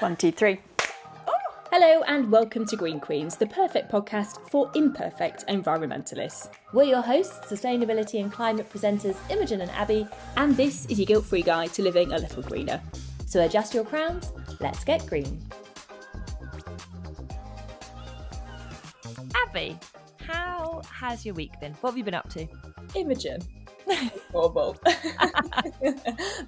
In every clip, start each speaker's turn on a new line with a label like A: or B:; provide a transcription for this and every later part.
A: 1, 2, 3.
B: Hello and welcome to Green Queens, the perfect podcast for imperfect environmentalists. We're your hosts, sustainability and climate presenters Imogen and Abbie, and this is your guilt-free guide to living a little greener. So adjust your crowns, let's get green. Abbie, how has your week been? What have you been up to?
A: Imogen. Horrible.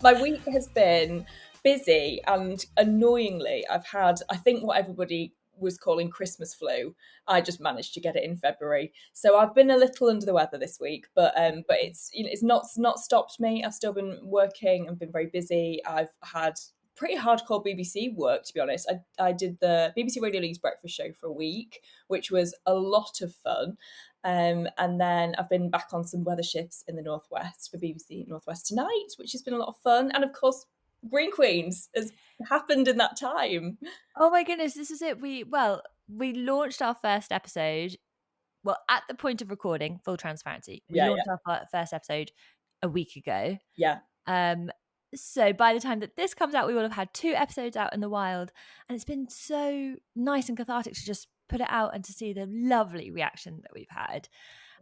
A: My week has been busy and annoyingly I've had, I think, what everybody was calling Christmas flu. I just managed to get it in February. So I've been a little under the weather this week, but it's, you know, it's not stopped me. I've still been working and been very busy. I've had pretty hardcore BBC work, to be honest. I did the BBC Radio League's breakfast show for a week, which was a lot of fun. And then I've been back on some weather shifts in the Northwest for BBC Northwest Tonight, which has been a lot of fun. And of course, Green Queens has happened in that time.
B: Oh my goodness, this is it. We launched our first episode. Well, at the point of recording, full transparency, we launched our first episode a week ago.
A: Yeah.
B: So by the time that this comes out, we will have had 2 episodes out in the wild, and it's been so nice and cathartic to just put it out and to see the lovely reaction that we've had.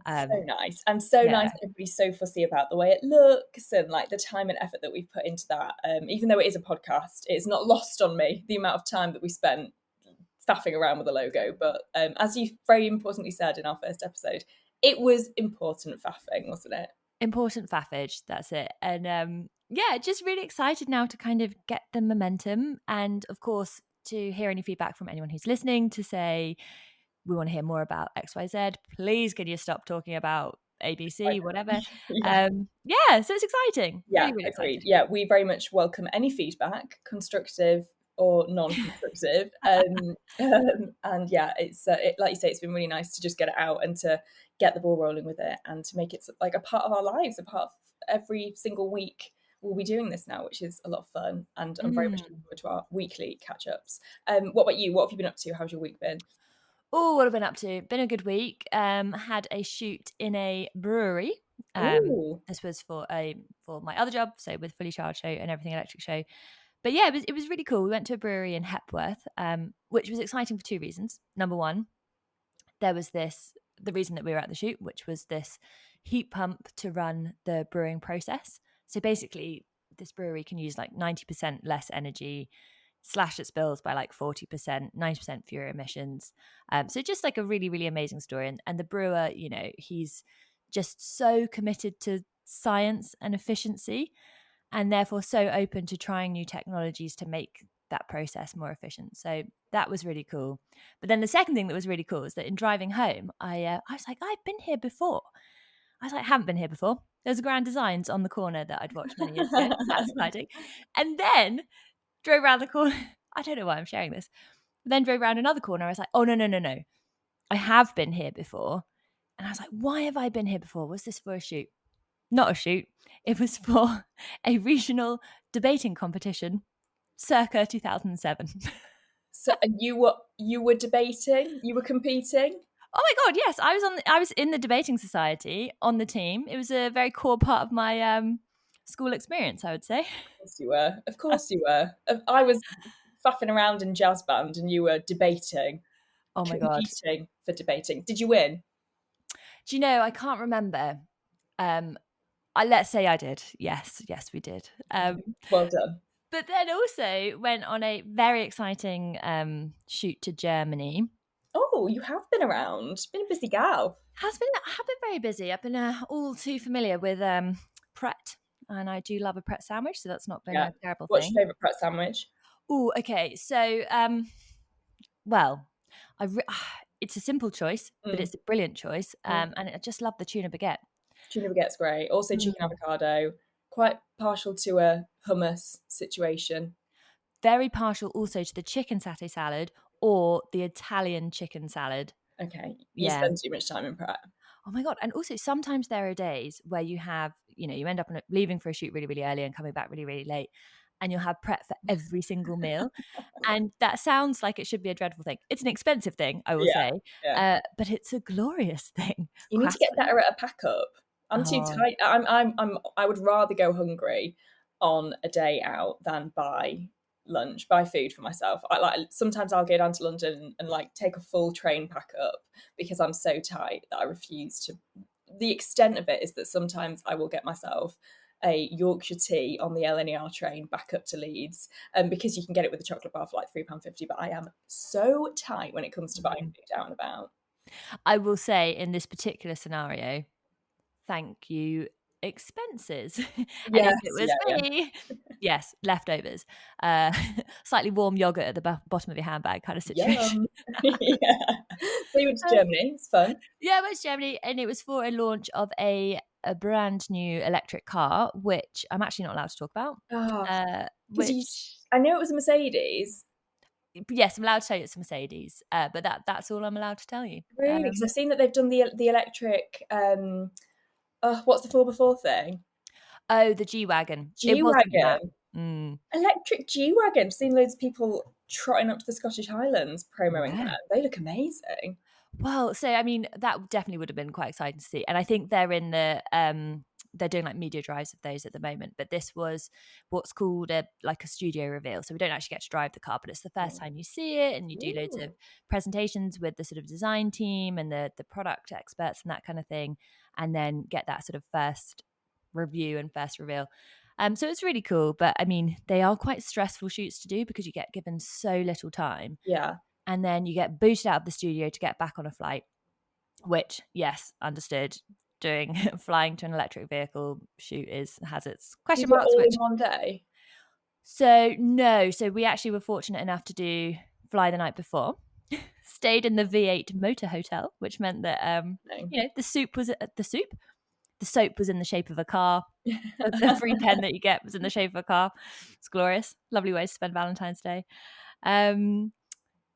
A: So nice. And so nice everybody's so fussy about the way it looks and like the time and effort that we've put into that. Even though it is a podcast, it's not lost on me the amount of time that we spent faffing around with the logo. But as you very importantly said in our first episode, it was important faffing, wasn't it?
B: Important faffage, that's it. And just really excited now to kind of get the momentum, and of course to hear any feedback from anyone who's listening to say, we want to hear more about XYZ. Please, can you stop talking about ABC, whatever? So it's exciting.
A: Yeah,
B: really, really
A: agreed.
B: exciting.
A: Yeah, we very much welcome any feedback, constructive or non-constructive. And yeah, it's like you say, it's been really nice to just get it out and to get the ball rolling with it and to make it like a part of our lives, a part of every single week. We'll be doing this now, which is a lot of fun, and I'm very much looking forward to our weekly catch-ups. What about you? What have you been up to? How's your week been?
B: Oh, what have I been up to? Been a good week. Had a shoot in a brewery. This was for my other job, so with Fully Charged Show and Everything Electric Show. But yeah, it was really cool. We went to a brewery in Hepworth, which was exciting for 2 reasons. Number one, there was the reason that we were at the shoot, which was this heat pump to run the brewing process. So basically, this brewery can use like 90% less energy, slash its bills by like 40%, 90% fewer emissions. So just like a really, really amazing story. And the brewer, you know, he's just so committed to science and efficiency, and therefore so open to trying new technologies to make that process more efficient. So that was really cool. But then the second thing that was really cool is that in driving home, I was like, I've been here before. I was like, I haven't been here before. There's Grand Designs on the corner that I'd watched many years ago. That's exciting. And then drove around the corner. I don't know why I'm sharing this. But then drove around another corner. I was like, oh, no. I have been here before. And I was like, why have I been here before? Was this for a shoot? Not a shoot. It was for a regional debating competition circa 2007.
A: So you were debating? You were competing?
B: Oh my God, yes. I was in the debating society on the team. It was a very core part of my school experience, I would say.
A: Of course you were. I was faffing around in jazz band and you were debating.
B: Oh my God.
A: Competing for debating. Did you win?
B: Do you know, I can't remember. Let's say I did. Yes, we did.
A: Well done.
B: But then also went on a very exciting shoot to Germany.
A: Oh, you have been around. Been a busy gal.
B: I have been very busy. I've been all too familiar with Pret, and I do love a Pret sandwich, so that's not been a terrible thing.
A: What's your favourite Pret sandwich?
B: Oh, okay. So, it's a simple choice, but it's a brilliant choice, and I just love the tuna baguette.
A: Tuna baguette's great. Also chicken avocado. Quite partial to a hummus situation.
B: Very partial also to the chicken satay salad or the Italian chicken salad.
A: Okay. You spend too much time in Pret.
B: Oh my God. And also sometimes there are days where you have, you know, you end up leaving for a shoot really, really early and coming back really, really late. And you'll have Pret for every single meal. And that sounds like it should be a dreadful thing. It's an expensive thing, I will say. Yeah. But it's a glorious thing.
A: You need to get better at a pack up. I'm too tight. I would rather go hungry on a day out than buy lunch, buy food for myself. Sometimes I'll go down to London and like take a full train pack up because I'm so tight that I refuse to. The extent of it is that sometimes I will get myself a Yorkshire tea on the LNER train back up to Leeds, because you can get it with a chocolate bar for like £3.50. But I am so tight when it comes to buying food out and about.
B: I will say in this particular scenario, thank you, expenses. And if
A: Yes,
B: it was
A: yeah, yeah.
B: me, yes, leftovers. Uh, Slightly warm yogurt at the bottom of your handbag kind of situation.
A: Yum. Yeah. So you went to
B: Uh,
A: Germany. It's fun.
B: yeah, I went to Germany, and it was for a launch of a brand new electric car, which I'm actually not allowed to talk about.
A: Oh, because
B: Which
A: I know it was a Mercedes.
B: yes, I'm allowed to tell you it's a Mercedes, but that's all I'm allowed to tell you.
A: Really? Because I've seen that they've done the electric, what's the 4x4 thing?
B: Oh, the G-Wagon. It wasn't that.
A: G-Wagon.
B: Mm,
A: Electric G-Wagon. I've seen loads of people trotting up to the Scottish Highlands promoing
B: yeah.
A: them. They look amazing.
B: Well, so I mean, that definitely would have been quite exciting to see, and I think they're in they're doing like media drives of those at the moment. But this was what's called a studio reveal, so we don't actually get to drive the car, but it's the first time you see it, and you do loads of
A: Ooh.
B: presentations with the sort of design team and the product experts and that kind of thing, and then get that sort of first review and first reveal. So it's really cool, but I mean, they are quite stressful shoots to do because you get given so little time,
A: Yeah.
B: and then you get booted out of the studio to get back on a flight, which, yes, understood. Doing flying to an electric vehicle shoot has its
A: Do you
B: question
A: do it
B: marks,
A: all
B: which
A: in one day?
B: so no, so we actually were fortunate enough to do fly the night before. Stayed in the V8 motor hotel, which meant that
A: No.
B: the soup was the soap was in the shape of a car. The free pen that you get was in the shape of a car. It's glorious. Lovely way to spend Valentine's Day. Um,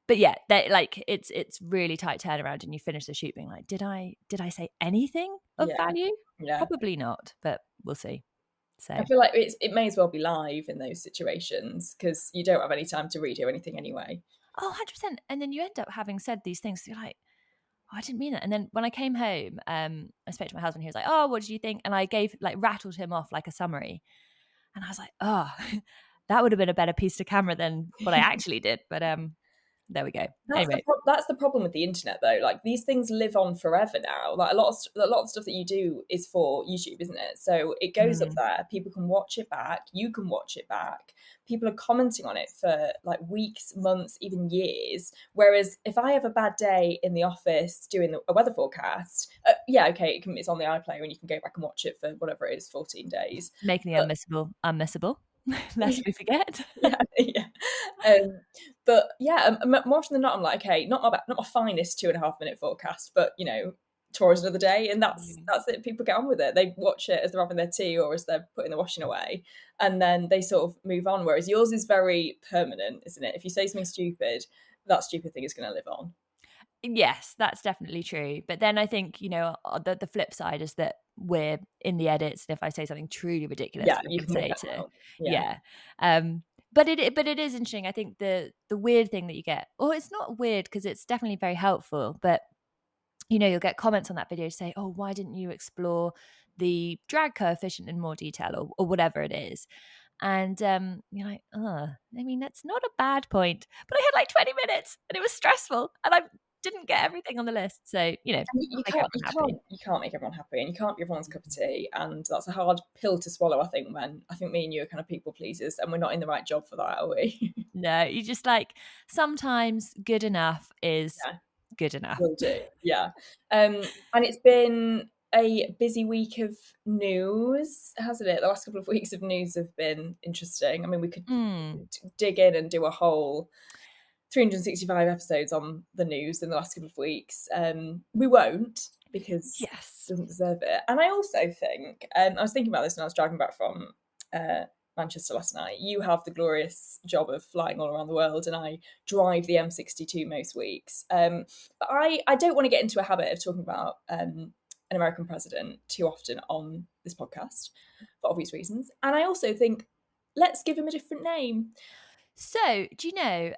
B: but yeah, it's really tight turnaround, and you finish the shoot being like, did I say anything of
A: Yeah.
B: value?
A: Yeah.
B: Probably not, but we'll see.
A: I
B: So
A: feel like it may as well be live in those situations because you don't have any time to redo anything anyway.
B: 100%. And then you end up having said these things, you're like, oh, I didn't mean it. And then when I came home, I spoke to my husband. He was like, oh, what did you think? And I rattled him off like a summary, and I was like, oh, that would have been a better piece to camera than what I actually did. But there we go. Anyway.
A: That's the problem with the internet, though. Like these things live on forever now. Like a lot of stuff that you do is for YouTube, isn't it? So it goes up
B: Mm.
A: there. People can watch it back. You can watch it back. People are commenting on it for like weeks, months, even years. Whereas if I have a bad day in the office doing a weather forecast, yeah, okay, it's on the iPlayer and you can go back and watch it for whatever it is, 14 days.
B: Making the
A: But
B: unmissable, lest we forget.
A: yeah, yeah. But yeah, more often than not, I'm like, okay, not my finest 2.5 minute forecast, but tomorrow's another day, and that's it. People get on with it. They watch it as they're having their tea or as they're putting the washing away, and then they sort of move on. Whereas yours is very permanent, isn't it? If you say something stupid, that stupid thing is going to live on.
B: Yes, that's definitely true. But then I think, the flip side is that we're in the edits, and if I say something truly ridiculous,
A: Yeah,
B: I
A: you
B: can
A: can whip
B: say
A: that
B: to
A: out. Yeah,
B: yeah. But it is interesting. I think the weird thing that you get, or it's not weird because it's definitely very helpful, but you'll get comments on that video say, "Oh, why didn't you explore the drag coefficient in more detail," or whatever it is. And you're like, oh, I mean, that's not a bad point. But I had like 20 minutes and it was stressful and I didn't get everything on the list. So,
A: and you
B: make
A: can't
B: everyone happy.
A: you can't make everyone happy, and you can't be everyone's cup of tea, and that's a hard pill to swallow. I think me and you are kind of people pleasers, and we're not in the right job for that, are we?
B: No, you just sometimes good enough is
A: Yeah,
B: good enough.
A: will do. Yeah, and it's been a busy week of news, hasn't it? The last couple of weeks of news have been interesting. I mean, we could
B: Mm,
A: dig in and do a whole 365 episodes on the news in the last couple of weeks. We won't because
B: yes.
A: it doesn't deserve it. And I also think, I was thinking about this when I was driving back from uh, Manchester last night. You have the glorious job of flying all around the world, and I drive the M62 most weeks. But I don't want to get into a habit of talking about an American president too often on this podcast for obvious reasons. And I also think, let's give him a different name.
B: So, do you know,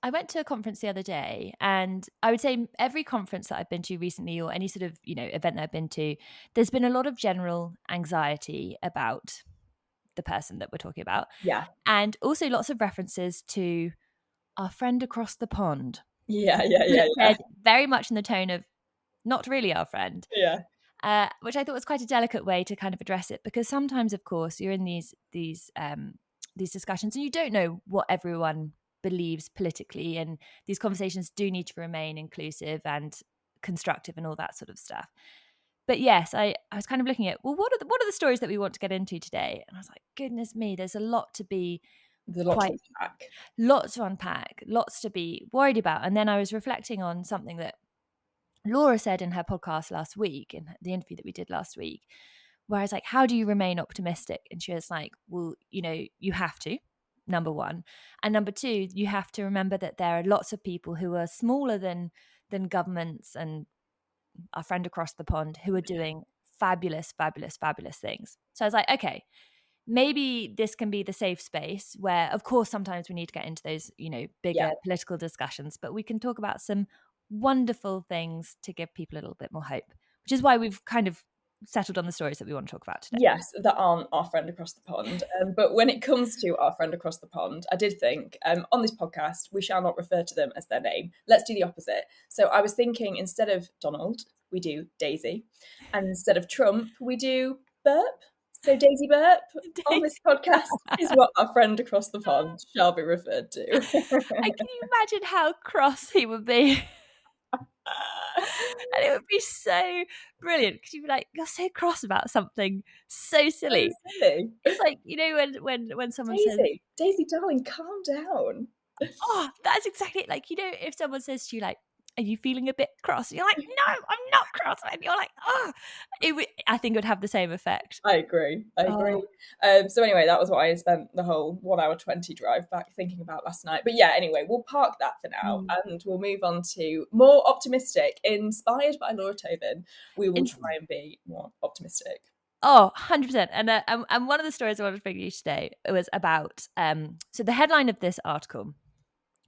B: I went to a conference the other day, and I would say every conference that I've been to recently, or any sort of, event that I've been to, there's been a lot of general anxiety about the person that we're talking about.
A: Yeah.
B: And also lots of references to our friend across the pond.
A: Yeah.
B: Said very much in the tone of not really our friend.
A: Yeah.
B: Which I thought was quite a delicate way to kind of address it, because sometimes, of course, you're in these discussions and you don't know what everyone believes politically, and these conversations do need to remain inclusive and constructive and all that sort of stuff. But yes, I was kind of looking at, well, what are the stories that we want to get into today? And I was like, goodness me, there's a lot to be
A: There's a lot to unpack.
B: Lots to unpack, lots to be worried about. And then I was reflecting on something that Laura said in her podcast last week, in the interview that we did last week, where I was like, how do you remain optimistic? And she was like, well, you have to, number one. And number two, you have to remember that there are lots of people who are smaller than governments and our friend across the pond who are doing fabulous, fabulous, fabulous things. So I was like, okay, maybe this can be the safe space where, of course, sometimes we need to get into those, bigger political discussions, but we can talk about some wonderful things to give people a little bit more hope, which is why we've kind of settled on the stories that we want to talk about today.
A: Yes, that aren't our friend across the pond. But when it comes to our friend across the pond, I did think on this podcast, we shall not refer to them as their name. Let's do the opposite. So I was thinking, instead of Donald, we do Daisy. And instead of Trump, we do Burp. So Daisy Burp on this podcast is what our friend across the pond shall be referred to.
B: And can you imagine how cross he would be? And it would be so brilliant, because you'd be like, you're so cross about something so silly.
A: So silly.
B: It's like, when someone says,
A: Daisy, darling, calm down.
B: Oh, that's exactly it. Like, if someone says to you, like, are you feeling a bit cross? And you're like, no, I'm not cross. And you're like, oh, I think it would have the same effect.
A: I agree.
B: Oh.
A: So anyway, that was what I spent the whole 1 hour 20 drive back thinking about last night. But yeah, anyway, we'll park that for now and we'll move on to more optimistic, inspired by Laura Tobin. We will try and be more optimistic.
B: Oh, 100%. And one of the stories I wanted to bring you today was about, so the headline of this article,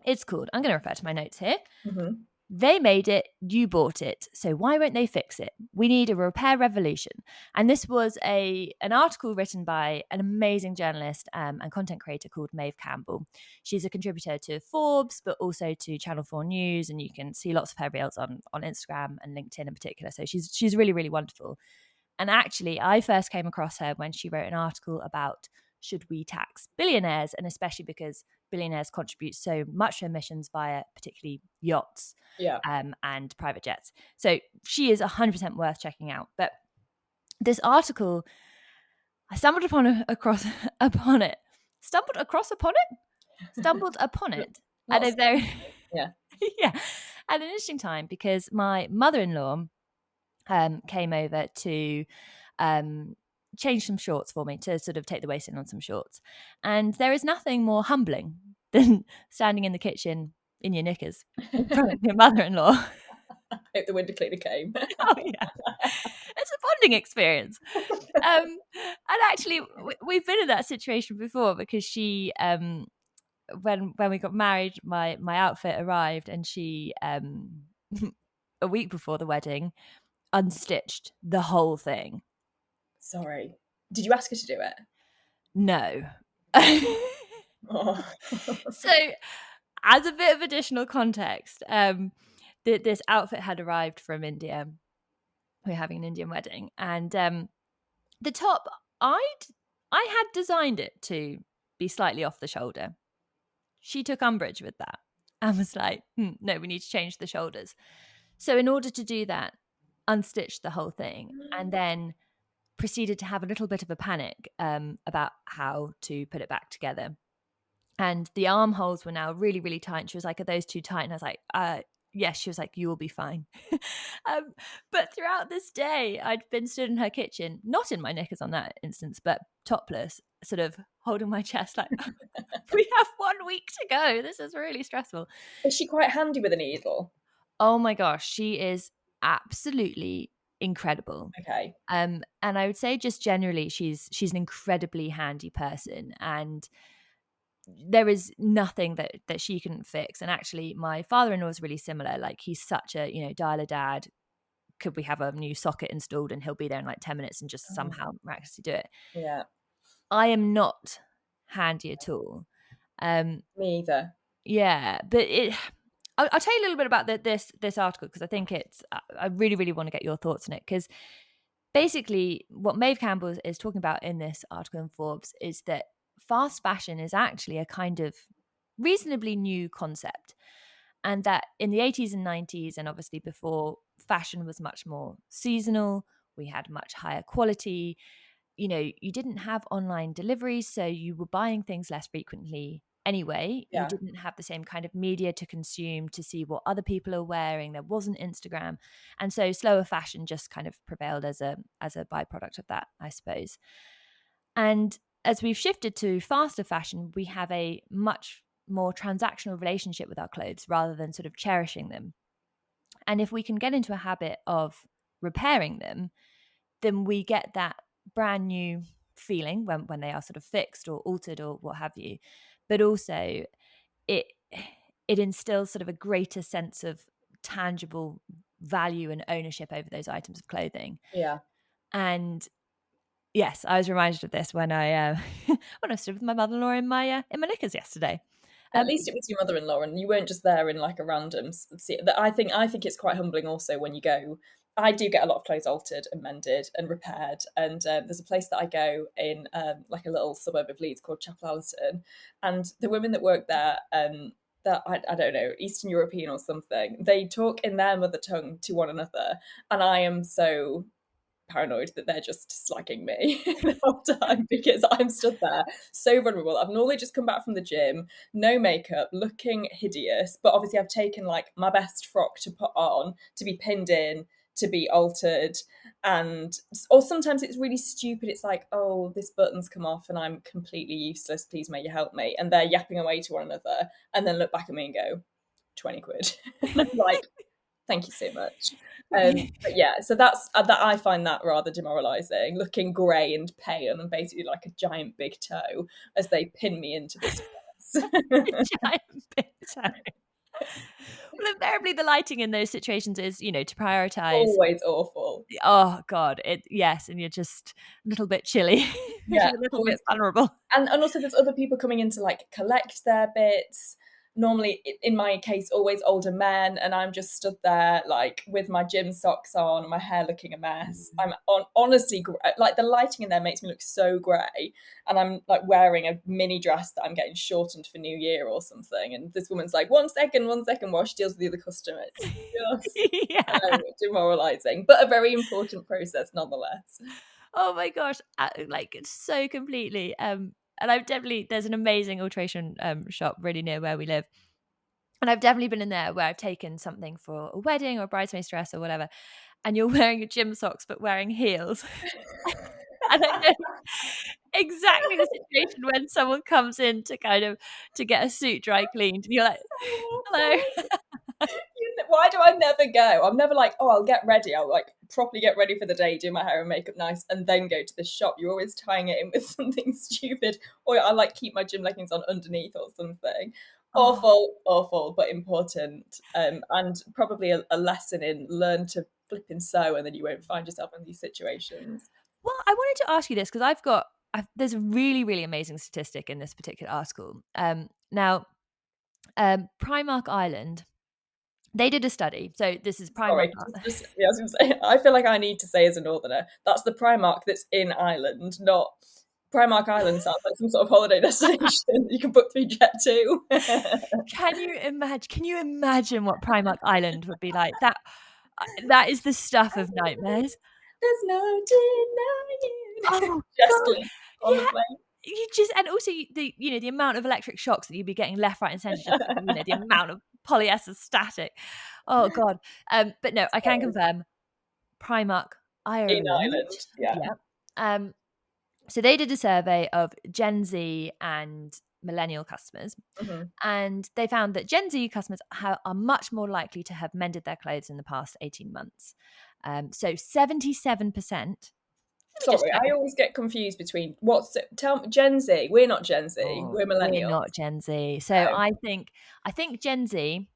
B: it's called, I'm going to refer to my notes here.
A: Mm-hmm.
B: They made it, you bought it, so why won't they fix it? We need a repair revolution. And this was an article written by an amazing journalist and content creator called Maeve Campbell. She's a contributor to Forbes, but also to Channel 4 News, and you can see lots of her reels on Instagram and LinkedIn in particular. So she's really, really wonderful. And actually, I first came across her when she wrote an article about should we tax billionaires, and especially because billionaires contribute so much to emissions via particularly yachts and private jets. So she is 100% worth checking out. But this article, I stumbled upon it at a very at an interesting time, because my mother-in-law came over to change some shorts for me, to sort of take the waist in on some shorts. And there is nothing more humbling than standing in the kitchen in your knickers in front of your mother-in-law.
A: I hope the window cleaner came.
B: Oh yeah, it's a bonding experience. And actually, we've been in that situation before, because she, when we got married, my outfit arrived, and she, a week before the wedding, unstitched the whole thing.
A: Sorry. Did you ask her to do it?
B: No. So, as a bit of additional context, this outfit had arrived from India. We're having an Indian wedding, and the top, I had designed it to be slightly off the shoulder. She took umbrage with that and was like, no, we need to change the shoulders. So in order to do that, unstitched the whole thing, and then proceeded to have a little bit of a panic about how to put it back together. And the armholes were now really, really tight. She was like, are those too tight? And I was like, yes. She was like, you will be fine. But throughout this day, I'd been stood in her kitchen, not in my knickers on that instance, but topless, sort of holding my chest like, we have 1 week to go. This is really stressful.
A: Is she quite handy with a needle?
B: Oh my gosh, she is absolutely incredible.
A: Okay.
B: And I would say just generally, she's an incredibly handy person, and there is nothing that she couldn't fix. And actually, my father-in-law is really similar. Like, he's such a dialer dad. Could we have a new socket installed, and he'll be there in like 10 minutes and just somehow miraculously do it.
A: Yeah.
B: I am not handy at all.
A: Me either.
B: Yeah, but I'll tell you a little bit about this article, because I think I really, really want to get your thoughts on it, because basically what Maeve Campbell is talking about in this article in Forbes is that fast fashion is actually a kind of reasonably new concept, and that in the 80s and 90s, and obviously before, fashion was much more seasonal. We had much higher quality. You didn't have online deliveries, so you were buying things less frequently anyway. You
A: Yeah.
B: didn't have the same kind of media to consume to see what other people are wearing. There wasn't Instagram, and so slower fashion just kind of prevailed as a byproduct of that, I suppose. And as we've shifted to faster fashion, we have a much more transactional relationship with our clothes rather than sort of cherishing them. And if we can get into a habit of repairing them, then we get that brand new feeling when they are sort of fixed or altered or what have you. But also it instills sort of a greater sense of tangible value and ownership over those items of clothing.
A: Yeah.
B: And yes, I was reminded of this when I when I stood with my mother-in-law in my knickers yesterday.
A: At least it was your mother-in-law, and you weren't just there in like a random. See, I think it's quite humbling also when you go. I do get a lot of clothes altered and mended and repaired, and there's a place that I go in, like a little suburb of Leeds called Chapel Allerton, and the women that work there, that I don't know, Eastern European or something, they talk in their mother tongue to one another, and I am so paranoid that they're just slagging me the whole time because I'm stood there so vulnerable. I've normally just come back from the gym, no makeup, looking hideous, but obviously I've taken like my best frock to put on, to be pinned in, to be altered, and or sometimes it's really stupid. It's like, oh, this button's come off and I'm completely useless. Please may you help me? And they're yapping away to one another and then look back at me and go, 20 quid. And I'm like, thank you so much. But yeah, so that I find that rather demoralising, looking grey and pale and basically like a giant big toe as they pin me into this dress.
B: Giant big toe. Well, invariably the lighting in those situations is, to prioritize.
A: Always awful.
B: Oh God, yes, and you're just a little bit chilly.
A: Yeah,
B: You're a little bit
A: always.
B: vulnerable.
A: And also there's other people coming in to like collect their bits. Normally, in my case, always older men, and I'm just stood there like with my gym socks on, my hair looking a mess. I'm honestly like the lighting in there makes me look so grey, and I'm like wearing a mini dress that I'm getting shortened for New Year or something. And this woman's like, one second, while she deals with the other customer. It's just
B: Yeah.
A: so demoralising, but a very important process nonetheless.
B: Oh my gosh, like it's so completely. And there's an amazing alteration shop really near where we live. And I've definitely been in there where I've taken something for a wedding or a bridesmaid's dress or whatever, and you're wearing your gym socks but wearing heels. And I know exactly the situation when someone comes in to get a suit dry cleaned, and you're like, hello.
A: Why do I never go? I'm never like, oh, I'll get ready. I'll like properly get ready for the day, do my hair and makeup nice, and then go to the shop. You're always tying it in with something stupid, or I like keep my gym leggings on underneath or something.
B: Oh.
A: Awful, but important. And probably a lesson in learn to flip and sew, and then you won't find yourself in these situations.
B: Well, I wanted to ask you this because there's a really, really amazing statistic in this particular article. Now, Primark Ireland, they did a study. So this is Primark.
A: Sorry, yeah, I was going to say, I feel like I need to say as a northerner, that's the Primark that's in Ireland, not Primark Island. Sounds like some sort of holiday destination you can book through Jet2.
B: Can you imagine what Primark Island would be like? That is the stuff of nightmares.
A: There's no denying.
B: Oh
A: Just
B: God,
A: on the
B: yeah.
A: plane.
B: And also the amount of electric shocks that you'd be getting left, right, and centre, just the amount of polyester static. Oh God. But no, I can confirm Primark
A: In
B: Ireland.
A: Ireland, yeah.
B: So they did a survey of Gen Z and millennial customers,
A: Mm-hmm.
B: and they found that Gen Z customers are much more likely to have mended their clothes in the past 18 months. So 77%.
A: Sorry, I always get confused between tell me, Gen Z. We're not Gen Z.
B: Oh,
A: We're
B: we're
A: millennials.
B: not Gen Z. So
A: No.
B: I think Gen Z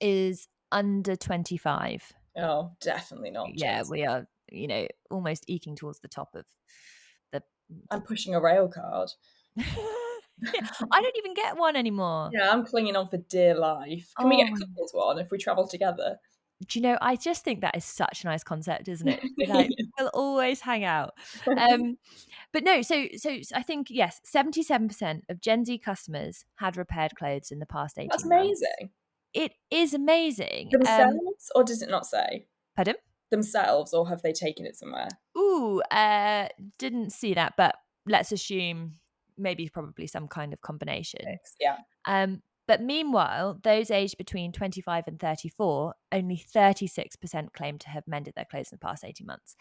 B: is under 25.
A: Oh, definitely not Gen
B: Yeah,
A: Z.
B: we are, almost eking towards the top of the
A: I'm pushing a rail card.
B: Yeah, I don't even get one anymore.
A: Yeah, I'm clinging on for dear life. Can we get
B: Oh,
A: a couples one if we travel together?
B: do you know, I just think that is such a nice concept, isn't it? Like, we'll always hang out. But no, so I think, yes, 77% of Gen Z customers had repaired clothes in the past
A: That's
B: 18 months.
A: amazing.
B: It is amazing.
A: Themselves, or does it not say?
B: Pardon?
A: Themselves, or have they taken it somewhere?
B: Ooh, didn't see that, but let's assume maybe probably some kind of combination.
A: Yeah.
B: But meanwhile, those aged between 25 and 34, only 36% claim to have mended their clothes in the past 18 months.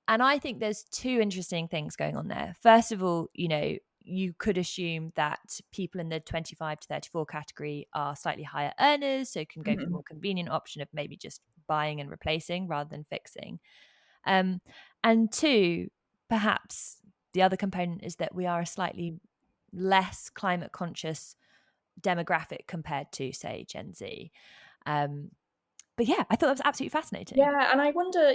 B: And I think there's two interesting things going on there. First of all, you could assume that people in the 25 to 34 category are slightly higher earners, so can go for the
A: Mhm.
B: more convenient option of maybe just buying and replacing rather than fixing. Um, and two, perhaps the other component is that we are a slightly less climate conscious demographic compared to, say, Gen Z. But yeah, I thought that was absolutely fascinating.
A: Yeah, and I wonder,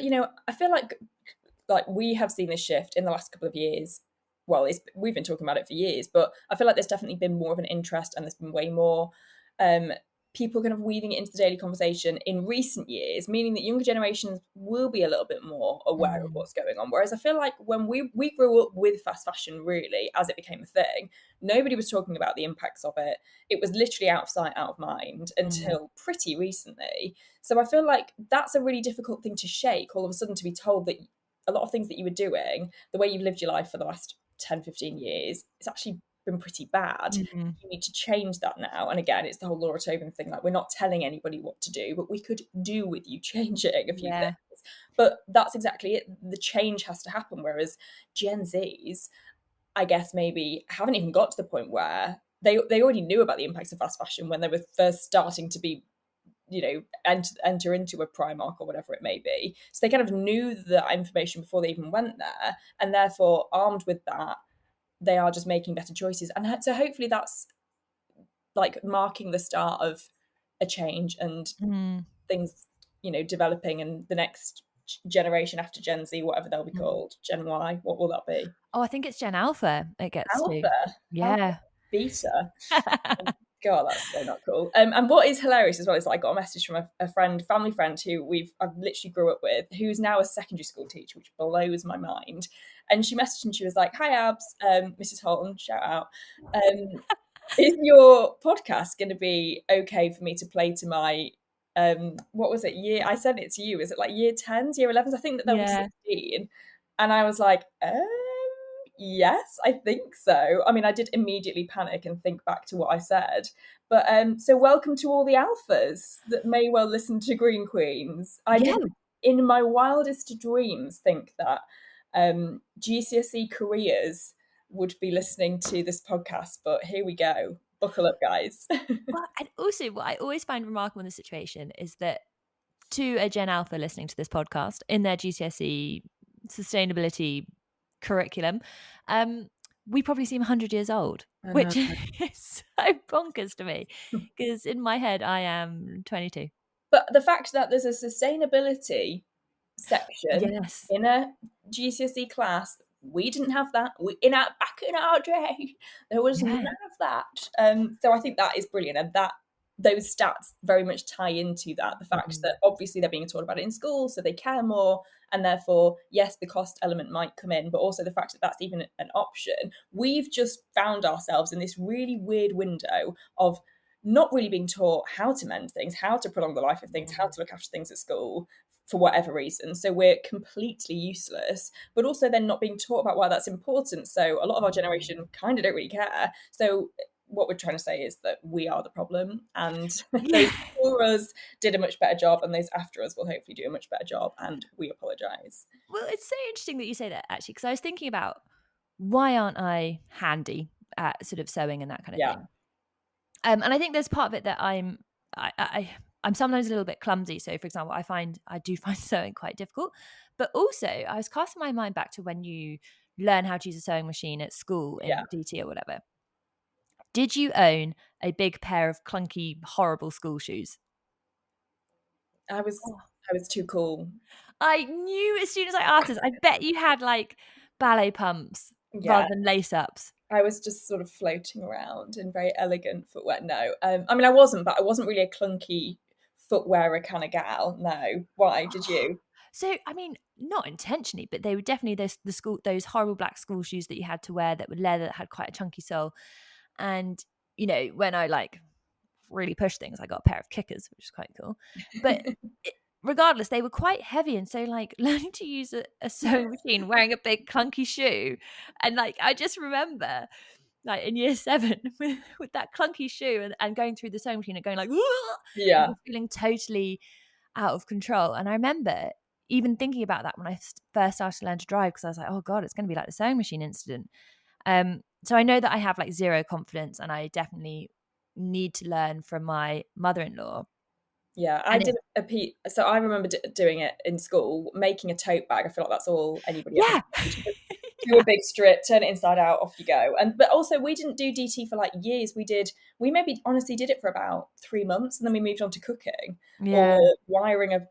A: I feel like we have seen this shift in the last couple of years. Well, we've been talking about it for years, but I feel like there's definitely been more of an interest, and there's been way more um, people kind of weaving it into the daily conversation in recent years, meaning that younger generations will be a little bit more aware of
B: Mm,
A: what's going on. Whereas I feel like when we grew up with fast fashion, really, as it became a thing, nobody was talking about the impacts of it. It was literally out of sight, out of mind
B: mm,
A: until pretty recently. So I feel like that's a really difficult thing to shake, all of a sudden to be told that a lot of things that you were doing, the way you've lived your life for the last 10, 15 years, it's actually been pretty bad.
B: mm.
A: You need to change that now. And again, it's the whole Laura Tobin thing. Like, we're not telling anybody what to do, but we could do with you changing a few
B: Yeah.
A: things. But that's exactly it. The change has to happen. Whereas Gen Zs, I guess, maybe haven't even got to the point where they already knew about the impacts of fast fashion when they were first starting to be, enter into a Primark or whatever it may be. So they kind of knew that information before they even went there, and therefore, armed with that, they are just making better choices. And so hopefully that's like marking the start of a change, and
B: Mm,
A: things, developing, and the next generation after Gen Z, whatever they'll be
B: mm.
A: called, Gen Y, what will that be?
B: Oh, I think it's Gen Alpha it gets to.
A: Alpha
B: Yeah.
A: Beta. God, that's so not cool. And what is hilarious as well is that I got a message from a friend, family friend, who I've literally grew up with, who's now a secondary school teacher, which blows my mind. And she messaged and she was like, "Hi, Abs, Mrs. Holton, shout out. Is your podcast going to be okay for me to play to my what was it, year? I sent it to you. Is it like year 10s, year 11s? I think that they'll be
B: Yeah.
A: 16." And I was like, yes, I think so. I mean, I did immediately panic and think back to what I said. But so welcome to all the alphas that may well listen to Green Queens. I
B: Yeah.
A: didn't, in my wildest dreams, think that GCSE careers would be listening to this podcast, but here we go. Buckle up, guys.
B: Well, and also what I always find remarkable in this situation is that to a Gen Alpha listening to this podcast in their GCSE sustainability curriculum, we probably seem 100 years old,
A: I know.
B: which is so bonkers to me because in my head I am 22.
A: But the fact that there's a sustainability section
B: Yes.
A: in a GCSE class, we didn't have that. Back in our day, there was none
B: Yeah.
A: of that. So I think that is brilliant, and that those stats very much tie into that. The fact
B: Mhm.
A: that obviously they're being taught about it in school, so they care more, and therefore, yes, the cost element might come in, but also the fact that that's even an option. We've just found ourselves in this really weird window of not really being taught how to mend things, how to prolong the life of things, how
B: Mm.
A: to look after things at school for whatever reason. So we're completely useless, but also then not being taught about why that's important. So a lot of our
B: Mm.
A: generation kind of don't really care. So what we're trying to say is that we are the problem, and those
B: Yeah.
A: before us did a much better job, and those after us will hopefully do a much better job, and we apologise.
B: Well, it's so interesting that you say that actually, because I was thinking about why aren't I handy at sort of sewing and that kind of
A: Yeah.
B: thing. And I think there's part of it that I'm sometimes a little bit clumsy. So, for example, I do find sewing quite difficult. But also, I was casting my mind back to when you learn how to use a sewing machine at school
A: Yeah.
B: in DT or whatever. Did you own a big pair of clunky, horrible school shoes?
A: I was
B: Oh.
A: I was too cool.
B: I knew as soon as I asked this. I bet you had like ballet pumps
A: Yeah,
B: rather than lace ups.
A: I was just sort of floating around in very elegant footwear. No, I mean I wasn't, but I wasn't really a clunky footwearer kind of gal. No, why did you?
B: So, I mean, not intentionally, but they were definitely those horrible black school shoes that you had to wear that were leather that had quite a chunky sole. And when I like really pushed things, I got a pair of kickers, which is quite cool. But regardless, they were quite heavy, and so like learning to use a sewing machine, wearing a big clunky shoe, and like I just remember like in year 7 with that clunky shoe and going through the sewing machine and going like, "Whoa!" and
A: Yeah,
B: just feeling totally out of control. And I remember even thinking about that when I first started to learn to drive, because I was like, oh God, it's going to be like the sewing machine incident. So I know that I have like zero confidence, and I definitely need to learn from my mother-in-law.
A: yeah. I
B: And
A: did a piece. So I remember doing it in school, making a tote bag. I feel like that's all anybody ever
B: yeah.
A: did. Do a big strip, turn it inside out, off you go. And but also we didn't do DT for like years. We maybe honestly did it for about 3 months, and then we moved on to cooking or
B: Yeah.
A: wiring a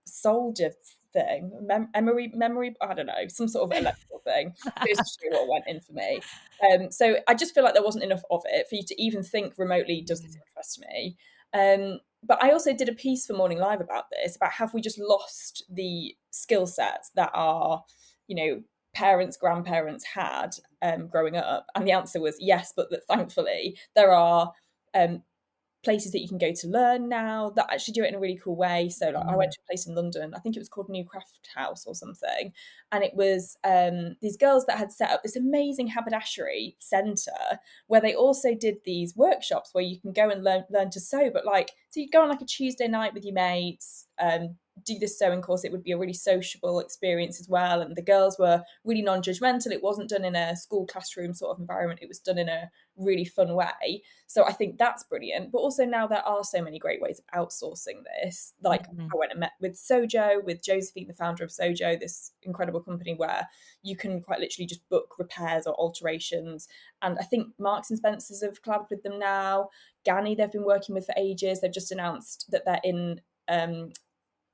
A: soldier thing, memory. I don't know, some sort of electrical thing. Goes to show what went in for me. So I just feel like there wasn't enough of it for you to even think remotely. Does this interest me? But I also did a piece for Morning Live about this, about have we just lost the skill sets that are, you know, parents, grandparents had growing up? And the answer was yes, but that thankfully there are places that you can go to learn now that actually do it in a really cool way. So like I went
B: Mm.
A: to a place in London, I think it was called New Craft House or something, and it was these girls that had set up this amazing haberdashery centre where they also did these workshops where you can go and learn to sew. But like, so you'd go on like a Tuesday night with your mates, do this sewing course. It would be a really sociable experience as well, and the girls were really non-judgmental. It wasn't done in a school classroom sort of environment, it was done in a really fun way. So I think that's brilliant. But also now there are so many great ways of outsourcing this. Like
B: Mm.
A: I went and met with Sojo, with Josephine, the founder of Sojo, this incredible company where you can quite literally just book repairs or alterations. And I think Marks and Spencers have collabed with them now. Ganni, they've been working with for ages. They've just announced that they're in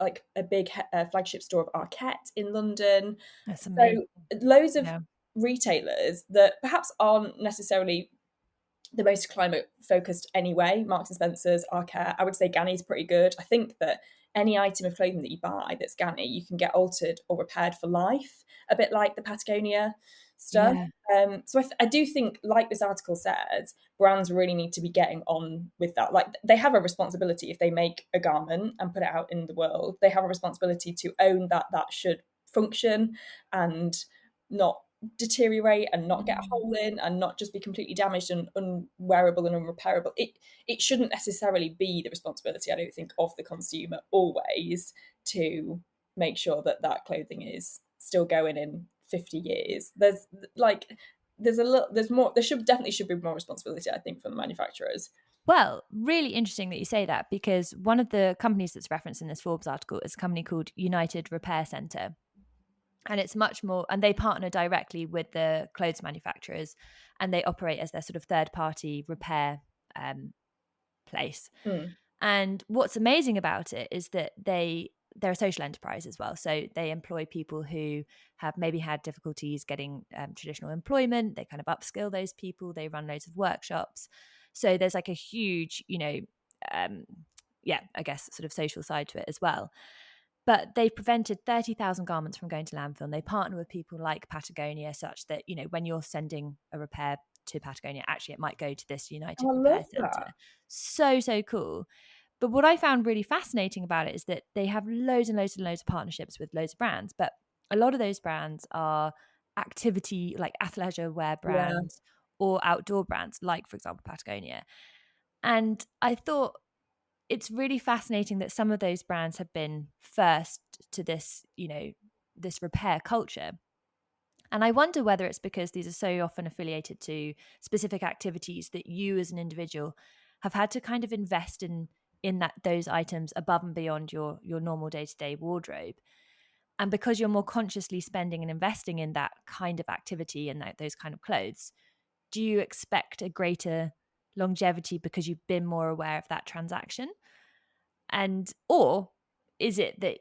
A: like a big flagship store of Arquette in London.
B: That's amazing.
A: So loads of
B: Yeah.
A: retailers that perhaps aren't necessarily the most climate focused anyway. Marks and Spencers, Arcare. I would say Ganni's pretty good. I think that any item of clothing that you buy that's Ganni, you can get altered or repaired for life, a bit like the Patagonia stuff.
B: Yeah.
A: So I do think, like this article says, brands really need to be getting on with that. Like they have a responsibility if they make a garment and put it out in the world. They have a responsibility to own that that should function and not deteriorate and not get a
B: Mm.
A: hole in and not just be completely damaged and unwearable and unrepairable. It shouldn't necessarily be the responsibility, I don't think, of the consumer always to make sure that that clothing is still going in 50 years. There's more, should be more responsibility, I think, from the manufacturers.
B: Well, really interesting that you say that, because one of the companies that's referenced in this Forbes article is a company called United Repair Centre. And it's much more, and they partner directly with the clothes manufacturers, and they operate as their sort of third party repair place.
A: Mm.
B: And what's amazing about it is that they're a social enterprise as well. So they employ people who have maybe had difficulties getting traditional employment. They kind of upskill those people. They run loads of workshops. So there's like a huge, I guess sort of social side to it as well. But they've prevented 30,000 garments from going to landfill. And they partner with people like Patagonia, such that, when you're sending a repair to Patagonia, actually it might go to this
A: Oh,
B: United
A: I
B: Repair
A: love that.
B: Centre. So, so cool. But what I found really fascinating about it is that they have loads and loads and loads of partnerships with loads of brands. But a lot of those brands are activity, like athleisure wear
A: Yeah.
B: brands or outdoor brands, like, for example, Patagonia. And I thought it's really fascinating that some of those brands have been first to this, this repair culture. And I wonder whether it's because these are so often affiliated to specific activities that you as an individual have had to kind of invest in those items above and beyond your normal day-to-day wardrobe. And because you're more consciously spending and investing in that kind of activity and those kind of clothes, do you expect a greater longevity because you've been more aware of that transaction? And or is it that,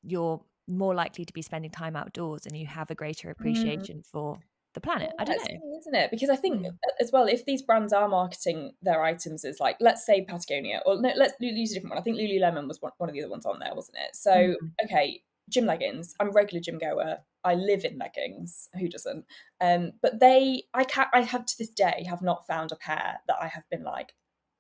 B: you're more likely to be spending time outdoors and you have a greater
A: Mm.
B: appreciation for the planet. I don't
A: It's
B: know.
A: funny, isn't it? Because I think
B: Mm.
A: as well, if these brands are marketing their items as like, let's say Patagonia, or no, let's use a different one. I think Lululemon was one of the other ones on there, wasn't it? So,
B: Mm.
A: okay, gym leggings. I'm a regular gym goer. I live in leggings. Who doesn't? But I have to this day have not found a pair that I have been like,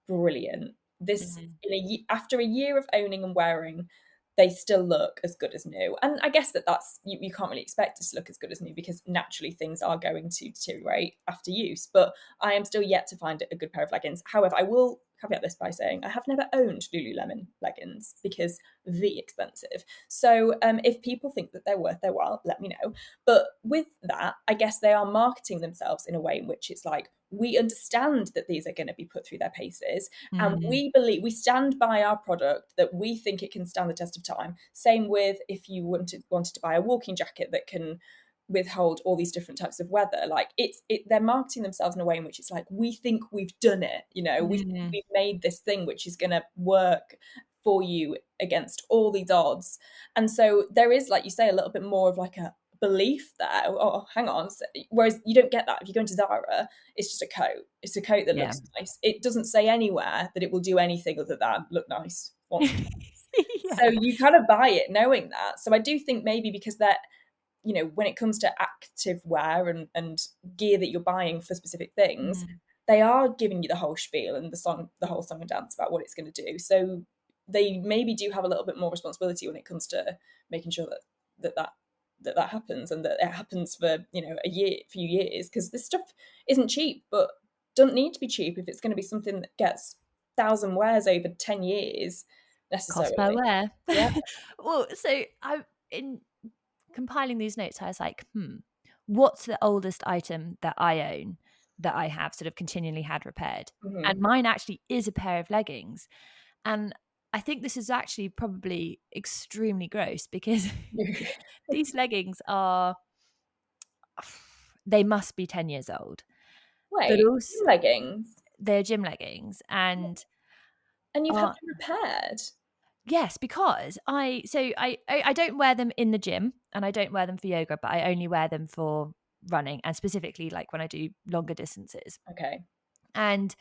A: brilliant. This
B: Mm.
A: after a year of owning and wearing, they still look as good as new. And I guess that's you can't really expect it to look as good as new because naturally things are going to deteriorate after use. But I am still yet to find a good pair of leggings. However, I will caveat this by saying I have never owned Lululemon leggings because the expensive. So if people think that they're worth their while, let me know. But with that, I guess they are marketing themselves in a way in which it's like, we understand that these are going to be put through their paces, and
B: Mm.
A: we stand by our product that we think it can stand the test of time. Same with if you wanted to buy a walking jacket that can withhold all these different types of weather. Like they're marketing themselves in a way in which it's like, we think we've done it, we think
B: Mm.
A: we've made this thing which is going to work for you against all these odds. And so there is, like you say, a little bit more of like a belief there. Oh, hang on. Whereas you don't get that if you go into Zara. It's just a coat. It's a coat that
B: Yeah.
A: looks nice. It doesn't say anywhere that it will do anything other than look nice once or twice. So
B: Yeah.
A: you kind of buy it knowing that. So I do think maybe because that, when it comes to active wear and gear that you're buying for specific things,
B: Mm.
A: they are giving you the whole spiel and the whole song and dance about what it's going to do. So they maybe do have a little bit more responsibility when it comes to making sure that happens, and that it happens for few years, because this stuff isn't cheap, but doesn't need to be cheap if it's going to be something that gets 1,000 wears over 10 years
B: Cost per
A: necessarily.
B: wear.
A: Yeah.
B: Well, so I in compiling these notes, I was like, what's the oldest item that I own that I have sort of continually had repaired? And
A: Hmm.
B: mine actually is a pair of leggings. And I think this is actually probably extremely gross because these leggings are, they must be 10 years old, but
A: Wait,
B: also
A: leggings?
B: they're gym leggings and
A: And you've had
B: are,
A: them repaired?
B: yes, because I don't wear them in the gym and I don't wear them for yoga, but I only wear them for running and specifically like when I do longer distances.
A: Okay.
B: And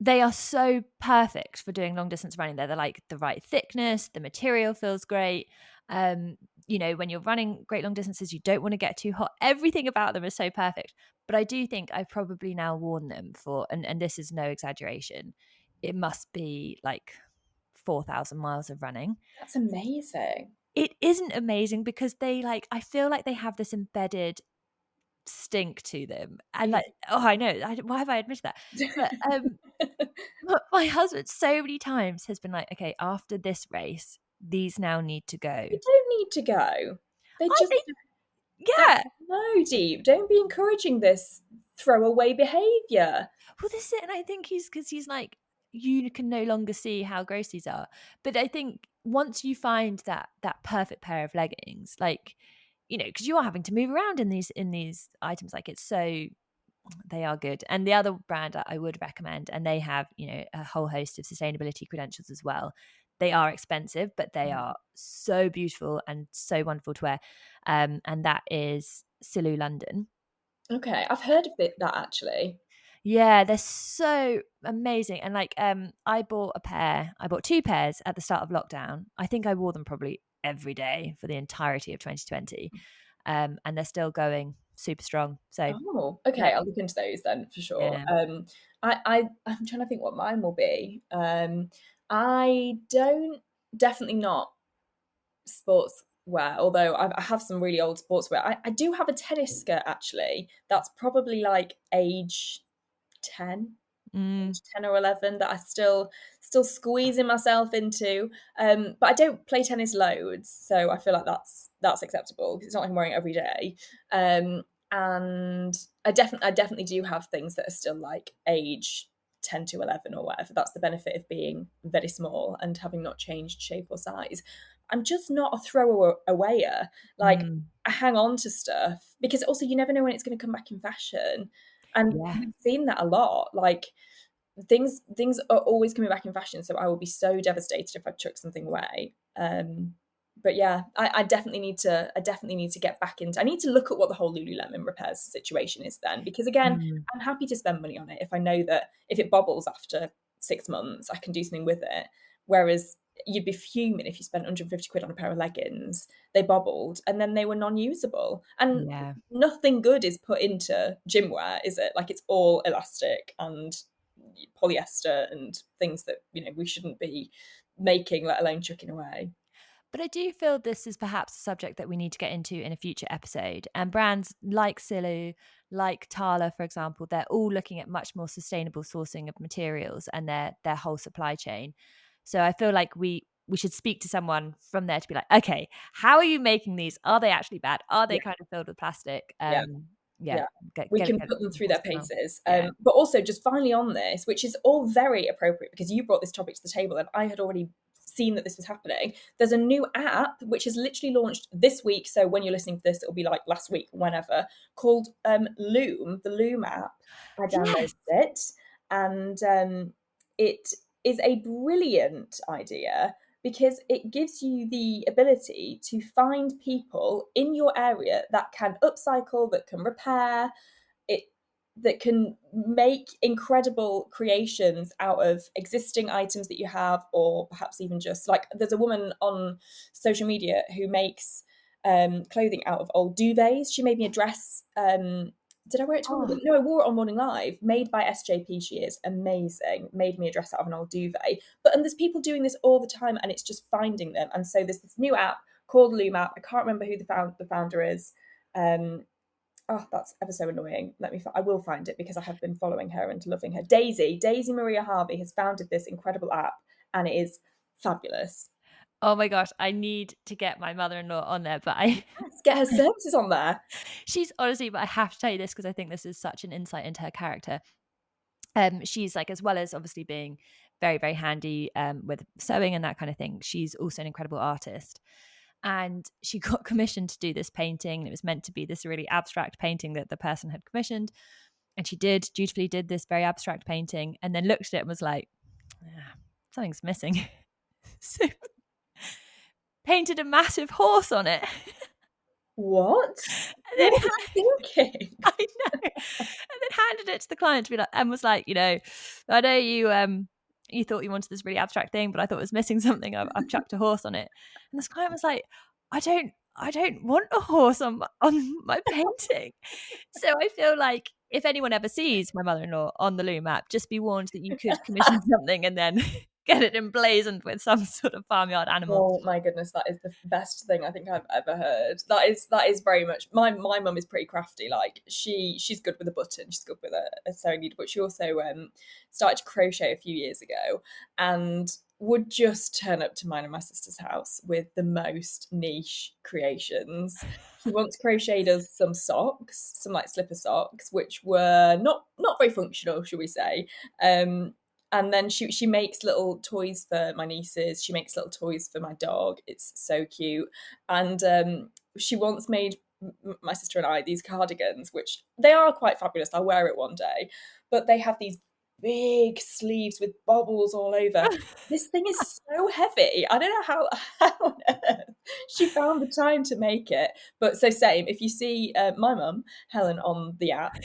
B: they are so perfect for doing long distance running. They're like the right thickness, the material feels great. When you're running great long distances, you don't want to get too hot. Everything about them is so perfect. But I do think I've probably now worn them for, and this is no exaggeration, it must be like 4,000 miles of running.
A: That's amazing.
B: It isn't amazing because I feel like they have this embedded stink to them. And like, oh, I know. Why have I admitted that? But my husband so many times has been like, okay, after this race, these now need to go.
A: They don't need to go. They
B: I
A: just
B: think,
A: that
B: yeah.
A: no, Deep. Don't be encouraging this throwaway behaviour.
B: Well, this is it. And I think he's like, you can no longer see how gross these are. But I think once you find that perfect pair of leggings, like, because you are having to move around in these items, like it's so, they are good. And the other brand I would recommend, and they have, a whole host of sustainability credentials as well. They are expensive, but they are so beautiful and so wonderful to wear. And that is Silu London.
A: Okay, I've heard of that actually.
B: Yeah, they're so amazing. And like I bought two pairs at the start of lockdown. I think I wore them probably every day for the entirety of 2020. And they're still going super strong. So
A: Oh,
B: yeah.
A: okay. I'll look into those then for sure.
B: Yeah.
A: I'm trying to think what mine will be. I don't definitely not sportswear, although I have some really old sportswear. I do have a tennis skirt actually. That's probably like age 10,
B: Mm,
A: age 10 or 11, that I still squeezing myself into. But I don't play tennis loads, so I feel like that's acceptable because it's not like I'm wearing it every day. And I definitely do have things that are still like age 10 to 11 or whatever. That's the benefit of being very small and having not changed shape or size. I'm just not a throwawayer. Like,
B: mm,
A: I hang on to stuff because also you never know when it's going to come back in fashion. And
B: yeah.
A: we've seen that a lot. Like, things are always coming back in fashion, so I will be so devastated if I chuck something away. but yeah, I definitely need to get back into. I need to look at what the whole Lululemon repairs situation is then, because again,
B: Mm.
A: I'm happy to spend money on it if I know that if it bobbles after 6 months, I can do something with it. Whereas you'd be fuming if you spent 150 quid on a pair of leggings, they bobbled, and then they were non-usable. And
B: Yeah.
A: nothing good is put into gym wear, is it? Like, it's all elastic and polyester and things that, we shouldn't be making, let alone chucking away.
B: But I do feel this is perhaps a subject that we need to get into in a future episode. And brands like Silu, like Tala, for example, they're all looking at much more sustainable sourcing of materials and their whole supply chain. So I feel like we should speak to someone from there to be like, okay, how are you making these? Are they actually bad? Are they
A: Yeah,
B: kind of filled with plastic?
A: yeah.
B: Yeah,
A: Yeah,
B: get
A: we
B: get,
A: can
B: get
A: put them through their
B: horse around.
A: paces.
B: Yeah.
A: But also, just finally on this, which is all very appropriate because you brought this topic to the table and I had already seen that this was happening. There's a new app which has literally launched this week. So when you're listening to this, it'll be like last week, whenever, called Loom, the Loom app. I downloaded
B: Yes.
A: it, and it is a brilliant idea because it gives you the ability to find people in your area that can upcycle, that can repair it, that can make incredible creations out of existing items that you have, or perhaps even just like, there's a woman on social media who makes clothing out of old duvets. She made me a dress. Did I wear it to
B: Oh,
A: Morning? No, I wore it on Morning Live, made by SJP. She is amazing. Made me a dress out of an old duvet. And there's people doing this all the time, and it's just finding them. And so there's this new app called Loom app. I can't remember who the founder is. Oh, that's ever so annoying. I will find it because I have been following her and loving her. Daisy Maria Harvey has founded this incredible app, and it is fabulous.
B: oh my gosh, I need to get my mother-in-law on there, but
A: Let's get her services on there.
B: she's honestly, but I have to tell you this because I think this is such an insight into her character. She's like, as well as obviously being very, very handy with sewing and that kind of thing, she's also an incredible artist. And she got commissioned to do this painting, and it was meant to be this really abstract painting that the person had commissioned. And she dutifully did this very abstract painting, and then looked at it and was like, "Ah, something's missing." So painted a massive horse on it.
A: What?
B: And then
A: What was she thinking?
B: I know. And then handed it to the client to be like, and was like, I know you thought you wanted this really abstract thing, but I thought it was missing something. I've chucked a horse on it. And this client was like, I don't want a horse on my painting. So I feel like if anyone ever sees my mother-in-law on the Loom app, just be warned that you could commission something and then get it emblazoned with some sort of farmyard animal.
A: Oh my goodness, that is the best thing I think I've ever heard. That is very much my mum is pretty crafty. Like, she's good with a button, she's good with a sewing needle, but she also started to crochet a few years ago, and would just turn up to mine and my sister's house with the most niche creations. She once crocheted us some socks, some like slipper socks, which were not very functional, shall we say. And then she makes little toys for my nieces. She makes little toys for my dog. It's so cute. And she once made my sister and I these cardigans, which they are quite fabulous. I'll wear it one day, but they have these big sleeves with bobbles all over. This thing is so heavy. I don't know how on earth she found the time to make it. But so same, if you see my mum, Helen, on the app,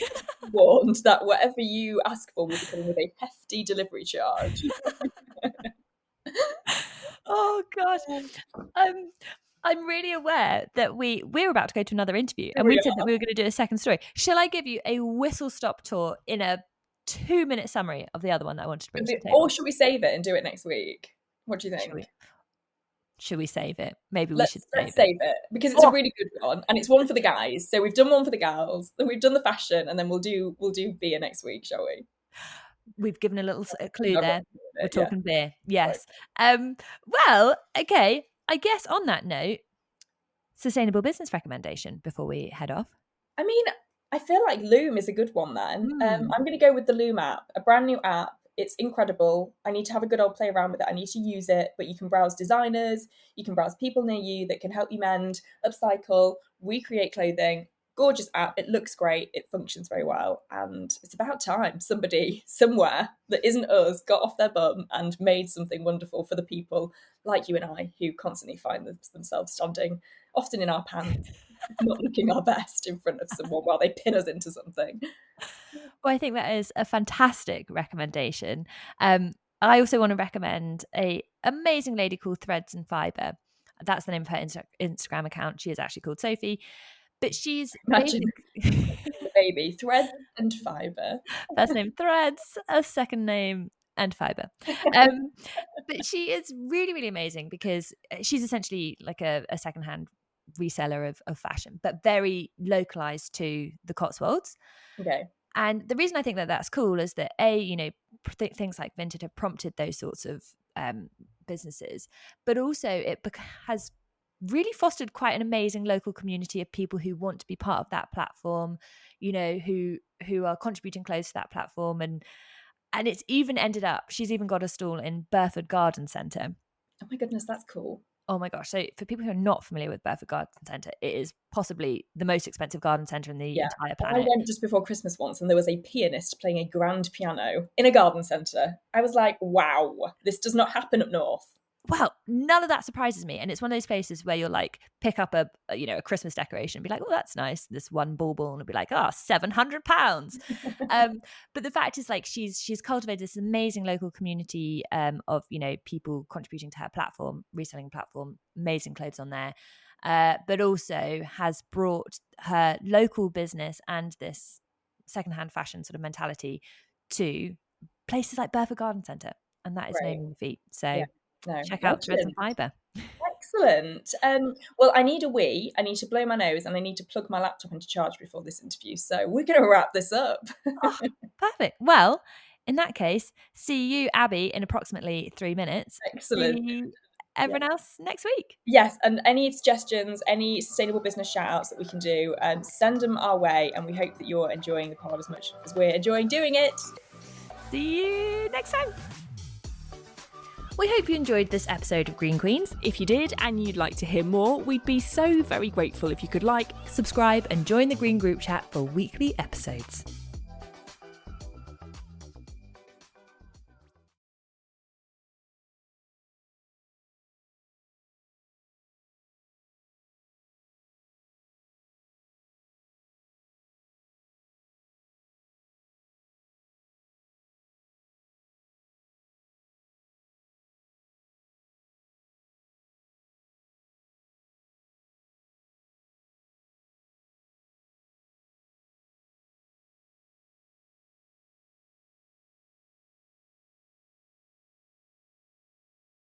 A: warned that whatever you ask for will be coming with a hefty delivery charge.
B: Oh gosh. I'm really aware that we're about to go to another interview, and
A: We
B: we'd said that
A: are.
B: we were going to do a second story. Shall I give you a whistle stop tour in a 2-minute summary of the other one that I wanted to bring to the
A: Or
B: table?
A: should we save it and do it next week? What do you
B: Should
A: think?
B: we should we save it? Maybe we should
A: Let's
B: save it.
A: save it because it's a
B: Oh,
A: really good one, and it's one for the guys. So we've done one for the gals, then we've done the fashion, and then we'll do beer next week, shall we?
B: we've given a little clue there. We're
A: Yeah.
B: talking beer.
A: Right.
B: Yes. Well, okay. I guess on that note, sustainable business recommendation before we head off.
A: I mean, I feel like Loom is a good one then.
B: Mm.
A: I'm going to go with the Loom app, a brand new app. It's incredible. I need to have a good old play around with it. I need to use it, but you can browse designers, you can browse people near you that can help you mend, upcycle, recreate clothing. gorgeous app. It looks great. It functions very well. And it's about time somebody somewhere that isn't us got off their bum and made something wonderful for the people like you and I who constantly find themselves standing, often in our pants, not looking our best in front of someone while they pin us into something.
B: Well, I think that is a fantastic recommendation. I also want to recommend a amazing lady called Threads and Fiber. That's the name of her Instagram account. She is actually called Sophie, but she's
A: Imagine the baby, Threads and Fiber.
B: First name Threads, a second name and Fiber. But she is really, really amazing because she's essentially like a secondhand reseller of fashion, but very localized to the Cotswolds.
A: Okay.
B: And the reason I think that that's cool is that things like Vinted have prompted those sorts of businesses, but also it has really fostered quite an amazing local community of people who want to be part of that platform, who are contributing clothes to that platform, and it's even ended up, she's even got a stall in Burford Garden Centre.
A: Oh my goodness, that's cool.
B: Oh my gosh. So for people who are not familiar with Burford Garden Centre, it is possibly the most expensive garden centre in the entire planet.
A: I went just before Christmas once and there was a pianist playing a grand piano in a garden centre. I was like, wow, this does not happen up north.
B: Well, none of that surprises me. And it's one of those places where you'll like pick up a Christmas decoration and be like, oh, that's nice. This one bauble, and it'll be like, oh, £700. But the fact is, like, she's cultivated this amazing local community of, people contributing to her platform, reselling platform, amazing clothes on there. But also has brought her local business and this secondhand fashion sort of mentality to places like Burford Garden Centre. And that is naming the feat. So check out Threads and Fiber.
A: Excellent. Well, I need to blow my nose and I need to plug my laptop into charge before this interview. So we're going to wrap this up.
B: Oh, perfect. Well, in that case, see you, Abby, in approximately 3 minutes.
A: Excellent.
B: See everyone else next week.
A: Yes, and any suggestions, any sustainable business shout outs that we can do, send them our way, and we hope that you're enjoying the pod as much as we're enjoying doing it.
B: See you next time. We hope you enjoyed this episode of Green Queens.
C: If you did and you'd like to hear more, we'd be so very grateful if you could like,
B: subscribe, and join the Green group chat for weekly episodes.